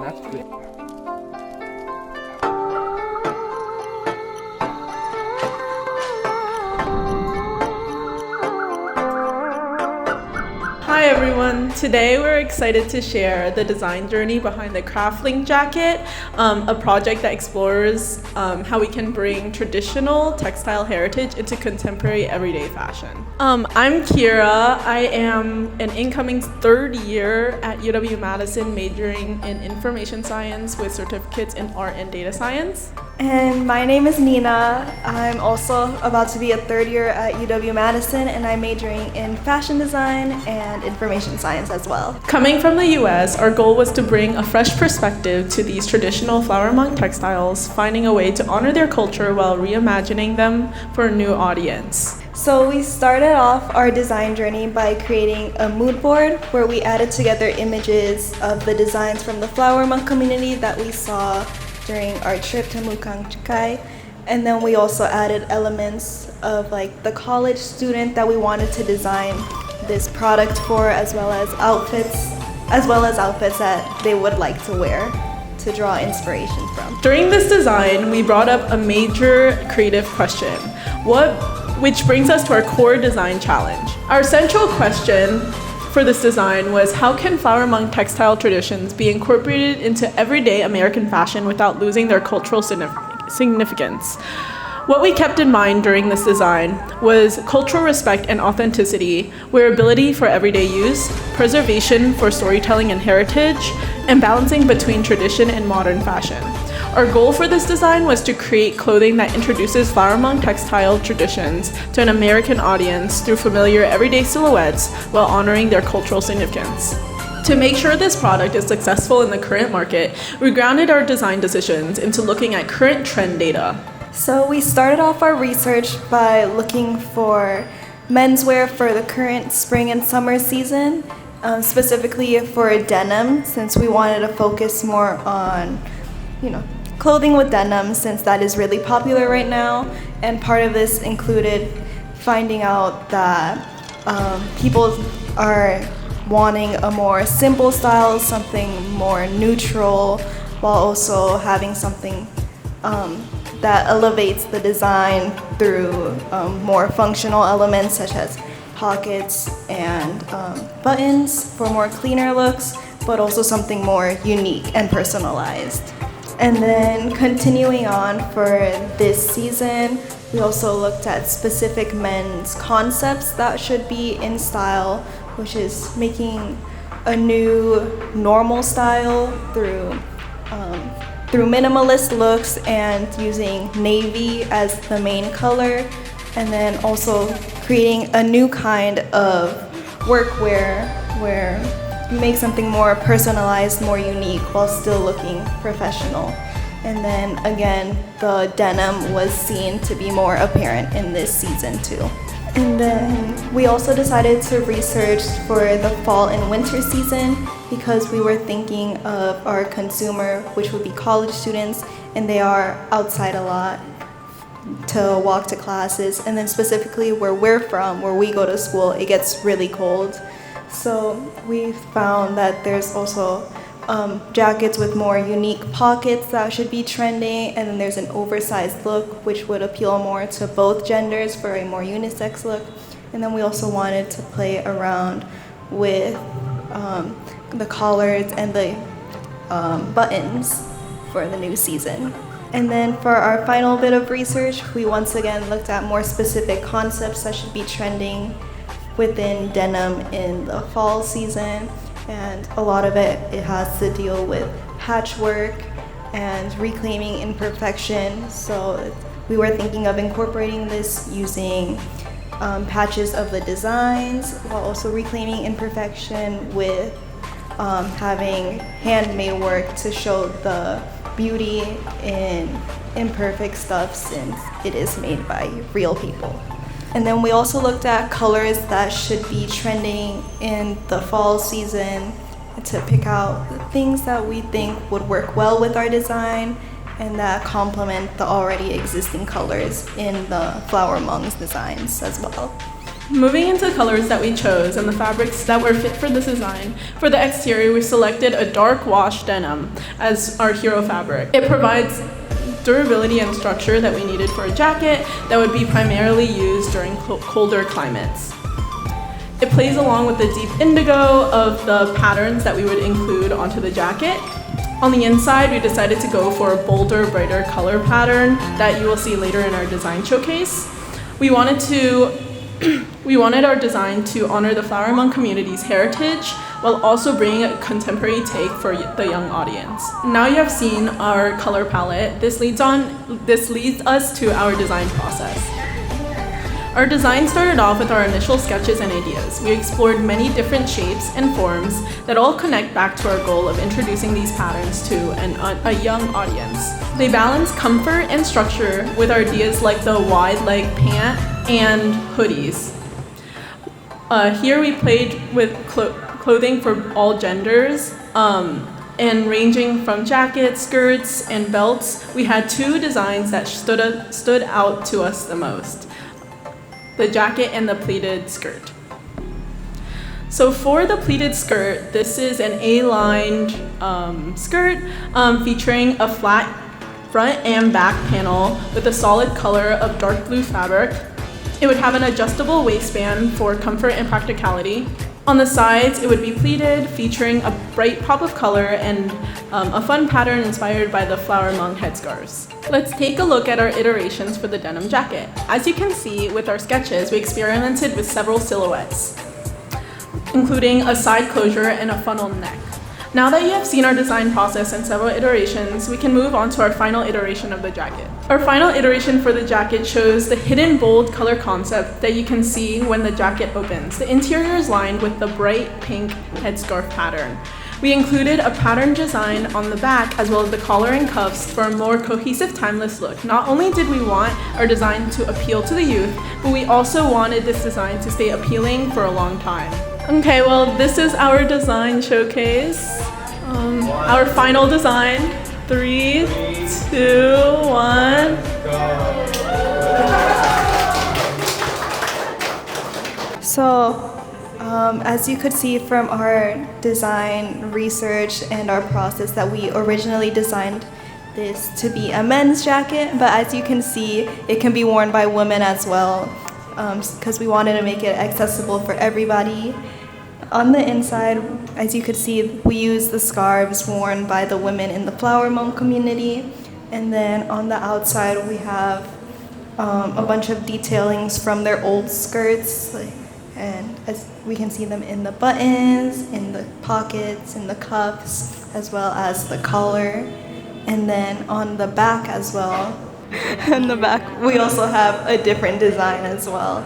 that's good. Hi everyone, today we're excited to share the design journey behind the Craftling jacket, a project that explores how we can bring traditional textile heritage into contemporary everyday fashion. I'm Kira. I am an incoming third year at UW-Madison majoring in information science with certificates in art and data science. And my name is Nina. I'm also about to be a third year at UW-Madison, and I'm majoring in fashion design and information science as well. Coming from the US, our goal was to bring a fresh perspective to these traditional flower monk textiles, finding a way to honor their culture while reimagining them for a new audience. So we started off our design journey by creating a mood board where we added together images of the designs from the flower monk community that we saw during our trip to Mukang Chikai. And then we also added elements of like the college student that we wanted to design this product for, as well as outfits that they would like to wear to draw inspiration from. During this design, we brought up a major creative question, which brings us to our core design challenge. Our central question for this design was, how can flower monk textile traditions be incorporated into everyday American fashion without losing their cultural significance? What we kept in mind during this design was cultural respect and authenticity, wearability for everyday use, preservation for storytelling and heritage, and balancing between tradition and modern fashion. Our goal for this design was to create clothing that introduces flower monk textile traditions to an American audience through familiar everyday silhouettes while honoring their cultural significance. To make sure this product is successful in the current market, we grounded our design decisions into looking at current trend data. So we started off our research by looking for menswear for the current spring and summer season, specifically for denim, since we wanted to focus more on, clothing with denim, since that is really popular right now. And part of this included finding out that people are wanting a more simple style, something more neutral, while also having something that elevates the design through more functional elements such as pockets and buttons for more cleaner looks, but also something more unique and personalized. And then continuing on for this season, we also looked at specific men's concepts that should be in style, which is making a new normal style through minimalist looks and using navy as the main color, and then also creating a new kind of workwear where you make something more personalized, more unique, while still looking professional. And then again, the denim was seen to be more apparent in this season too. And then we also decided to research for the fall and winter season because we were thinking of our consumer, which would be college students, and they are outside a lot to walk to classes. And then specifically where we're from, where we go to school, it gets really cold. So we found that there's also jackets with more unique pockets that should be trending, and then there's an oversized look which would appeal more to both genders for a more unisex look. And then we also wanted to play around with the collars and the buttons for the new season. And then for our final bit of research, we once again looked at more specific concepts that should be trending within denim in the fall season. And a lot of it has to deal with patchwork and reclaiming imperfection. So we were thinking of incorporating this using patches of the designs while also reclaiming imperfection with having handmade work to show the beauty in imperfect stuff, since it is made by real people. And then we also looked at colors that should be trending in the fall season to pick out the things that we think would work well with our design and that complement the already existing colors in the flower monks designs as well. Moving into the colors that we chose and the fabrics that were fit for this design, for the exterior we selected a dark wash denim as our hero fabric. It provides durability and structure that we needed for a jacket that would be primarily used during colder climates. It plays along with the deep indigo of the patterns that we would include onto the jacket. On the inside, we decided to go for a bolder, brighter color pattern that you will see later in our design showcase. We wanted our design to honor the Flower Monk community's heritage while also bringing a contemporary take for the young audience. Now you have seen our color palette. This leads us to our design process. Our design started off with our initial sketches and ideas. We explored many different shapes and forms that all connect back to our goal of introducing these patterns to a young audience. They balance comfort and structure with ideas like the wide leg pant and hoodies. Here we played with clothing for all genders, and ranging from jackets, skirts, and belts, we had two designs that stood out to us the most: the jacket and the pleated skirt. So for the pleated skirt, this is an A-lined skirt featuring a flat front and back panel with a solid color of dark blue fabric. It would have an adjustable waistband for comfort and practicality. On the sides, it would be pleated, featuring a bright pop of color and a fun pattern inspired by the Flower Monk headscarves. Let's take a look at our iterations for the denim jacket. As you can see with our sketches, we experimented with several silhouettes, including a side closure and a funnel neck. Now that you have seen our design process and several iterations, we can move on to our final iteration of the jacket. Our final iteration for the jacket shows the hidden bold color concept that you can see when the jacket opens. The interior is lined with the bright pink headscarf pattern. We included a pattern design on the back as well as the collar and cuffs for a more cohesive, timeless look. Not only did we want our design to appeal to the youth, but we also wanted this design to stay appealing for a long time. Okay, well, this is our design showcase. Our final design. 3, 2, 1. So, as you could see from our design research and our process, that we originally designed this to be a men's jacket, but as you can see, it can be worn by women as well, because we wanted to make it accessible for everybody. On the inside, as you could see, we use the scarves worn by the women in the Flower Monk community. And then on the outside, we have a bunch of detailings from their old skirts. And as we can see them in the buttons, in the pockets, in the cuffs, as well as the collar. And then on the back as well, in the back, we also have a different design as well.